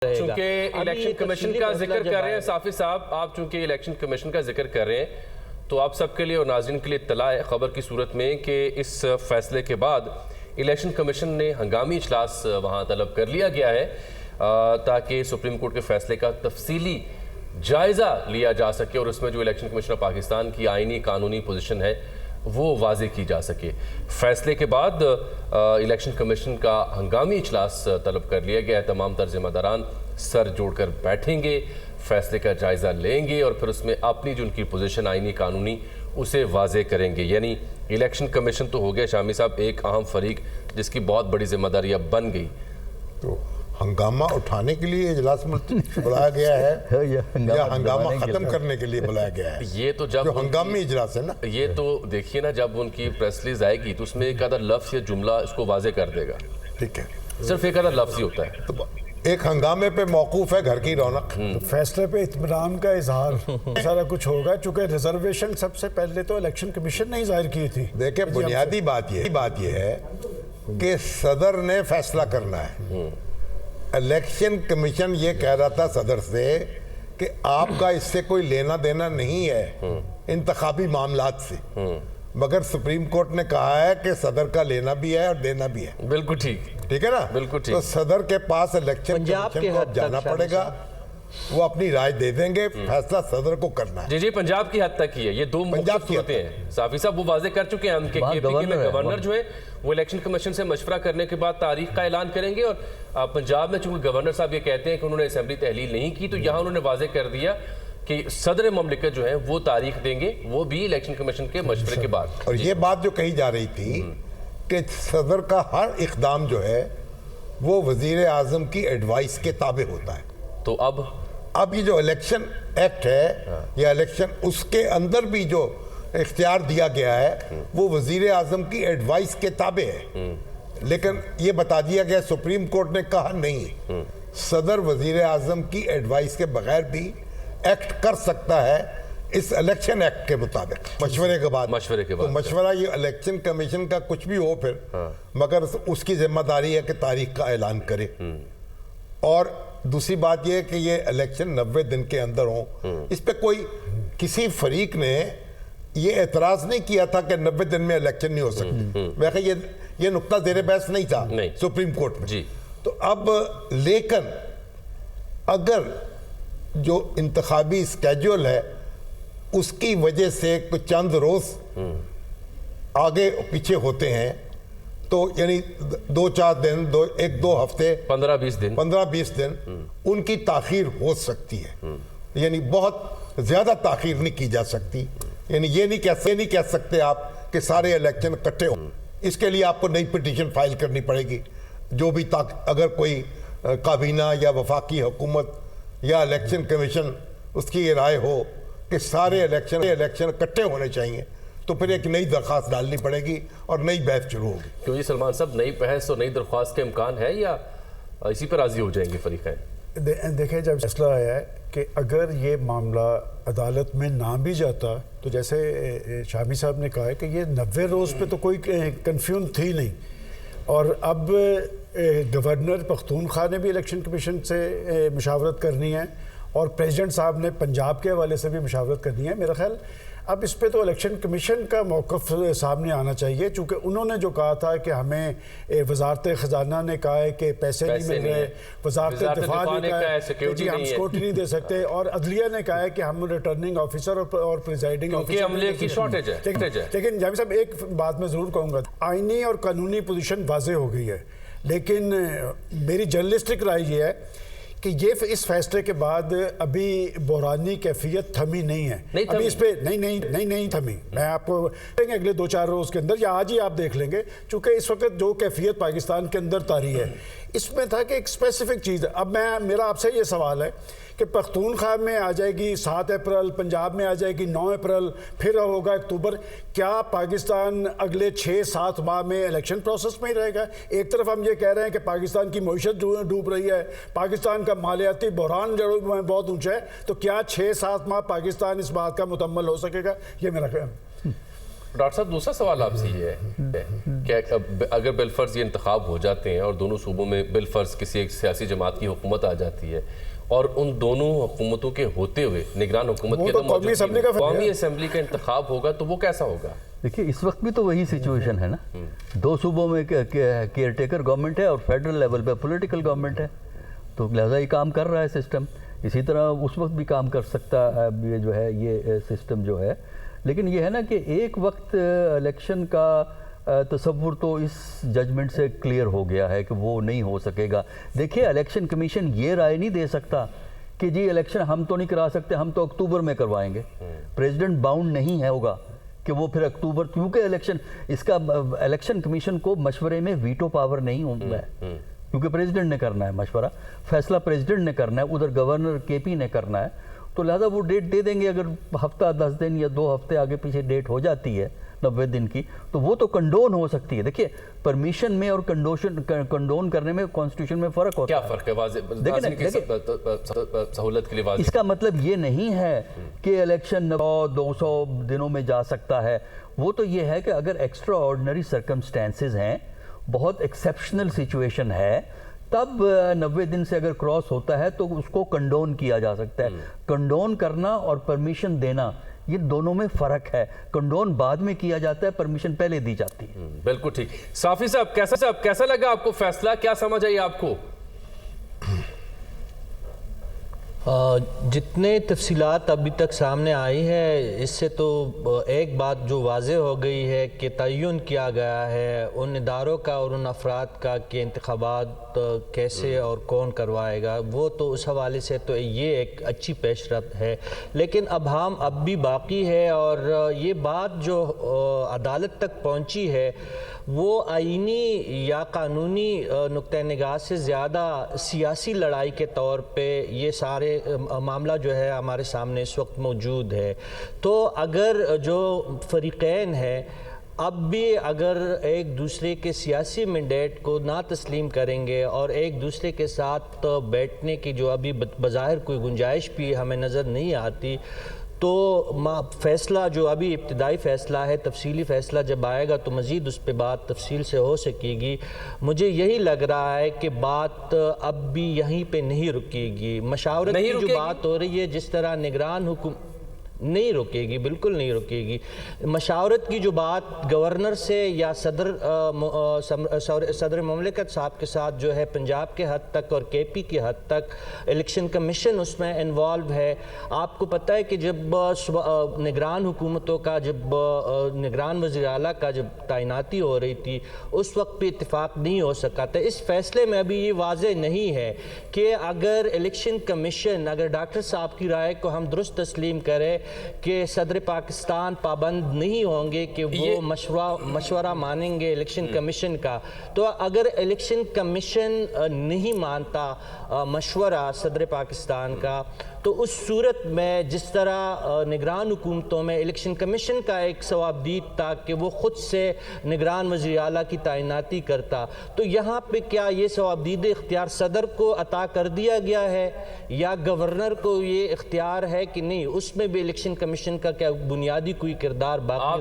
چونکہ election commission کا ذکر کر رہے ہیں صافی صاحب، آپ چونکہ الیکشن کمیشن کا ذکر کر رہے ہیں تو آپ سب کے لیے اور ناظرین کے لیے اطلاع ہے خبر کی صورت میں کہ اس فیصلے کے بعد الیکشن کمیشن نے ہنگامی اجلاس وہاں طلب کر لیا گیا ہے تاکہ سپریم کورٹ کے فیصلے کا تفصیلی جائزہ لیا جا سکے اور اس میں جو الیکشن کمیشن آف پاکستان کی آئینی قانونی پوزیشن ہے وہ واضح کی جا سکے۔ فیصلے کے بعد الیکشن کمیشن کا ہنگامی اجلاس طلب کر لیا گیا ہے۔ تمام ذمہ داران سر جوڑ کر بیٹھیں گے، فیصلے کا جائزہ لیں گے اور پھر اس میں اپنی جو ان کی پوزیشن آئینی قانونی اسے واضح کریں گے۔ یعنی الیکشن کمیشن تو ہو گیا شامی صاحب ایک اہم فریق جس کی بہت بڑی ذمہ داری اب بن گئی، تو ہنگامہ اٹھانے کے لیے اجلاس بلایا گیا ہے یا ہنگامہ ختم کرنے کے لیے بلایا گیا ہے؟ یہ تو جب ہنگامی اجلاس ہے نا، یہ تو دیکھیے نا جب ان کی پریس ریلیز آئے گی تو اس میں ایک آدھا لفظ یا جملہ اس کو واضح کر دے گا۔ ٹھیک ہے، صرف ایک آدھا لفظ ہی ہوتا ہے۔ تو ایک ہنگامے پہ موقوف ہے گھر کی رونق۔ فیصلے پہ اطمینان کا اظہار سارا کچھ ہوگا، چونکہ ریزرویشن سب سے پہلے تو الیکشن کمیشن نے ہی ظاہر کی تھی۔ دیکھیں بنیادی بات یہ ہے کہ صدر نے فیصلہ کرنا ہے۔ الیکشن کمیشن یہ کہہ رہا تھا صدر سے کہ آپ کا اس سے کوئی لینا دینا نہیں ہے انتخابی معاملات سے، مگر سپریم کورٹ نے کہا ہے کہ صدر کا لینا بھی ہے اور دینا بھی ہے۔ بالکل ٹھیک ہے نا، بالکل ٹھیک۔ تو صدر کے پاس الیکشن کمیشن کو جانا پڑے گا، وہ اپنی رائے دے دیں گے، فیصلہ صدر کو کرنا ہے۔ جی پنجاب کی حد تک ہی ہے، یہ دو مختلف صورتیں ہیں۔ صافی صاحب وہ واضح کر چکے ہیں ہم کہ کے پی کے میں گورنر جو ہے وہ الیکشن کمیشن سے مشورہ کرنے کے بعد تاریخ کا اعلان کریں گے، اور پنجاب میں چونکہ گورنر صاحب یہ کہتے ہیں کہ انہوں نے اسمبلی تحلیل نہیں کی، تو یہاں انہوں نے واضح کر دیا کہ صدر مملکت جو ہے وہ تاریخ دیں گے، وہ بھی الیکشن کمیشن کے مشورے کے بعد۔ اور یہ بات جو کہی جا رہی تھی کہ صدر کا ہر اقدام جو ہے وہ وزیر اعظم کی ایڈوائس کے تابع ہوتا ہے، تو اب یہ جو الیکشن ایکٹ ہے یا الیکشن اس کے اندر بھی جو اختیار دیا گیا ہے وہ وزیر اعظم کی ایڈوائس کے تابع ہے، لیکن یہ بتا دیا گیا سپریم کورٹ نے کہا نہیں، صدر وزیر اعظم کی ایڈوائس کے بغیر بھی ایکٹ کر سکتا ہے اس الیکشن ایکٹ کے مطابق مشورے کے بعد۔ تو مشورہ یہ الیکشن کمیشن کا کچھ بھی ہو پھر، مگر اس کی ذمہ داری ہے کہ تاریخ کا اعلان کرے، اور دوسری بات یہ ہے کہ یہ الیکشن 90 دن کے اندر ہوں۔ اس پہ کوئی کسی فریق نے یہ اعتراض نہیں کیا تھا کہ 90 دن میں الیکشن نہیں ہو سکتی، میں کہ یہ نقطہ زیر بحث نہیں تھا سپریم کورٹ میں۔ تو اب لیکن اگر جو انتخابی اسکیجول ہے اس کی وجہ سے کچھ چند روز آگے پیچھے ہوتے ہیں تو یعنی 2-4 دن، ایک دو ہفتے، 15-20 دن ان کی تاخیر ہو سکتی ہے، یعنی بہت زیادہ تاخیر نہیں کی جا سکتی۔ یعنی یہ نہیں کہہ سکتے آپ کہ سارے الیکشن اکٹھے ہوں، اس کے لیے آپ کو نئی پٹیشن فائل کرنی پڑے گی، جو بھی اگر کوئی کابینہ یا وفاقی حکومت یا الیکشن کمیشن اس کی یہ رائے ہو کہ سارے الیکشن اکٹھے ہونے چاہیے تو پھر ایک نئی درخواست ڈالنی پڑے گی اور نئی بحث شروع ہوگی۔ کیوں جی سلمان صاحب، نئی بحث اور نئی درخواست کے امکان ہے یا اسی پر راضی ہو جائیں گے فریقین؟ دیکھیں جب فیصلہ آیا ہے کہ اگر یہ معاملہ عدالت میں نہ بھی جاتا تو جیسے شامی صاحب نے کہا ہے کہ یہ 90 روز پہ تو کوئی کنفیوژن تھی نہیں، اور اب گورنر پختونخوا نے بھی الیکشن کمیشن سے مشاورت کرنی ہے اور پریزیڈنٹ صاحب نے پنجاب کے حوالے سے بھی مشاورت کرنی ہے۔ میرا خیال اب اس پہ تو الیکشن کمیشن کا موقف سامنے آنا چاہیے، چونکہ انہوں نے جو کہا تھا کہ ہمیں وزارت خزانہ نے کہا ہے کہ پیسے نہیں مل رہے، وزارت دفاع نے کہا ہے کہ جی ہم سیکورٹی نہیں دے سکتے، اور عدلیہ نے کہا ہے کہ ہم ریٹرننگ آفیسر اور پریزائڈنگ آفیسر عملے کی شارٹیج ہے۔ لیکن جاوید صاحب ایک بات میں ضرور کہوں گا، آئینی اور قانونی پوزیشن واضح ہو گئی ہے، لیکن میری جرنلسٹک رائے یہ ہے کہ یہ اس فیصلے کے بعد ابھی بحرانی کیفیت تھمی نہیں ہے، ابھی اس پہ نہیں تھمی۔ میں آپ کو اگلے 2-4 روز کے اندر یا آج ہی آپ دیکھ لیں گے، چونکہ اس وقت جو کیفیت پاکستان کے اندر طاری ہے اس میں تھا کہ ایک اسپیسیفک چیز۔ اب میرا آپ سے یہ سوال ہے کہ پختونخوا میں آ جائے گی 7 اپریل، پنجاب میں آ جائے گی 9 اپریل، پھر ہوگا اکتوبر، کیا پاکستان اگلے 6-7 ماہ میں الیکشن پروسیس میں ہی رہے گا؟ ایک طرف ہم یہ کہہ رہے ہیں کہ پاکستان کی معیشت ڈوب رہی ہے، پاکستان کا مالیاتی بحران جو بہت اونچا ہے، تو کیا 6-7 ماہ پاکستان اس بات کا مکمل ہو سکے گا؟ یہ میرا خیال ہے۔ ڈاکٹر صاحب دوسرا سوال آپ سے یہ ہے کہ اگر بالفرض یہ انتخاب ہو جاتے ہیں اور دونوں صوبوں میں بالفرض کسی ایک سیاسی جماعت کی حکومت آ جاتی ہے اور ان دونوں حکومتوں کے ہوتے ہوئے نگران حکومت کے قومی اسمبلی کا انتخاب ہوگا تو وہ کیسا ہوگا؟ دیکھیے اس وقت بھی تو وہی سچویشن ہے نا، دو صوبوں میں کیئر ٹیکر گورنمنٹ ہے اور فیڈرل لیول پہ پولیٹیکل گورنمنٹ ہے، تو لہذا یہ کام کر رہا ہے سسٹم، اسی طرح اس وقت بھی کام کر سکتا ہے یہ جو ہے یہ سسٹم جو ہے. لیکن یہ ہے نا کہ ایک وقت الیکشن کا تصور تو اس ججمنٹ سے کلیئر ہو گیا ہے کہ وہ نہیں ہو سکے گا. دیکھیے الیکشن کمیشن یہ رائے نہیں دے سکتا کہ جی الیکشن ہم تو نہیں کرا سکتے، ہم تو اکتوبر میں کروائیں گے. پریزیڈنٹ باؤنڈ نہیں ہے ہوگا کہ وہ پھر اکتوبر، کیونکہ الیکشن کمیشن کو مشورے میں ویٹو پاور نہیں ہوتا ہے، کیونکہ پریزیڈنٹ نے کرنا ہے مشورہ، فیصلہ پریزیڈنٹ نے کرنا ہے، ادھر گورنر کے پی نے کرنا ہے. تو لہذا وہ ڈیٹ دے دیں گے. اگر ہفتہ 10 دن یا 2 ہفتے آگے پیچھے ڈیٹ ہو جاتی ہے 90 دن کی تو وہ تو کنڈون ہو سکتی ہے. دیکھیے پرمیشن میں اور کنڈون کرنے میں کانسٹیٹیوشن میں فرق ہوتا ہے. کیا فرق ہے؟ واضح سہولت کے لیے واضح. اس کا مطلب یہ نہیں ہے کہ الیکشن 100-200 دنوں میں جا سکتا ہے. وہ تو یہ ہے کہ اگر ایکسٹرا آرڈنری سرکمسٹانسز ہیں، بہت ایکسیپشنل سچویشن ہے، تب 90 دن سے اگر کراس ہوتا ہے تو اس کو کنڈون کیا جا سکتا ہے. کنڈون کرنا اور پرمیشن دینا یہ دونوں میں فرق ہے. کنڈون بعد میں کیا جاتا ہے، پرمیشن پہلے دی جاتی ہے. بالکل ٹھیک. صافی صاحب کیسا لگا آپ کو فیصلہ؟ کیا سمجھ آئی آپ کو؟ جتنے تفصیلات ابھی تک سامنے آئی ہے اس سے تو ایک بات جو واضح ہو گئی ہے کہ تعین کیا گیا ہے ان اداروں کا اور ان افراد کا کہ انتخابات کیسے اور کون کروائے گا. وہ تو اس حوالے سے تو یہ ایک اچھی پیش رفت ہے. لیکن اب بھی باقی ہے، اور یہ بات جو عدالت تک پہنچی ہے وہ آئینی یا قانونی نقطہ نگاہ سے زیادہ سیاسی لڑائی کے طور پہ یہ سارے معاملہ جو ہے ہمارے سامنے اس وقت موجود ہے. تو اگر جو فریقین ہیں اب بھی اگر ایک دوسرے کے سیاسی مینڈیٹ کو نہ تسلیم کریں گے اور ایک دوسرے کے ساتھ بیٹھنے کی جو ابھی بظاہر کوئی گنجائش بھی ہمیں نظر نہیں آتی، تو فیصلہ جو ابھی ابتدائی فیصلہ ہے، تفصیلی فیصلہ جب آئے گا تو مزید اس پہ بات تفصیل سے ہو سکے گی. مجھے یہی لگ رہا ہے کہ بات اب بھی یہیں پہ نہیں رکے گی. مشاورت کی جو بات ہو رہی ہے، جس طرح نگران حکومت نہیں رکے گی، بالکل نہیں رکے گی. مشاورت کی جو بات گورنر سے یا صدر مملکت صاحب کے ساتھ جو ہے پنجاب کے حد تک اور کے پی کے حد تک الیکشن کمیشن اس میں انوالو ہے. آپ کو پتہ ہے کہ جب نگران حکومتوں کا، جب نگران وزیر اعلیٰ کا جب تعیناتی ہو رہی تھی اس وقت بھی اتفاق نہیں ہو سکا تھا. اس فیصلے میں ابھی یہ واضح نہیں ہے کہ اگر الیکشن کمیشن، اگر ڈاکٹر صاحب کی رائے کو ہم درست تسلیم کریں کہ صدر پاکستان پابند نہیں ہوں گے کہ وہ مشورہ مانیں گے الیکشن کمیشن کا، تو اگر الیکشن کمیشن نہیں مانتا مشورہ صدر پاکستان کا تو اس صورت میں جس طرح نگران حکومتوں میں الیکشن کمیشن کا ایک ثوابدید تھا کہ وہ خود سے نگران وزیر اعلیٰ کی تعیناتی کرتا، تو یہاں پہ کیا یہ ثوابدید اختیار صدر کو عطا کر دیا گیا ہے یا گورنر کو یہ اختیار ہے کہ نہیں؟ اس میں بھی الیکشن کمیشن کا کیا بنیادی کوئی کردار باقی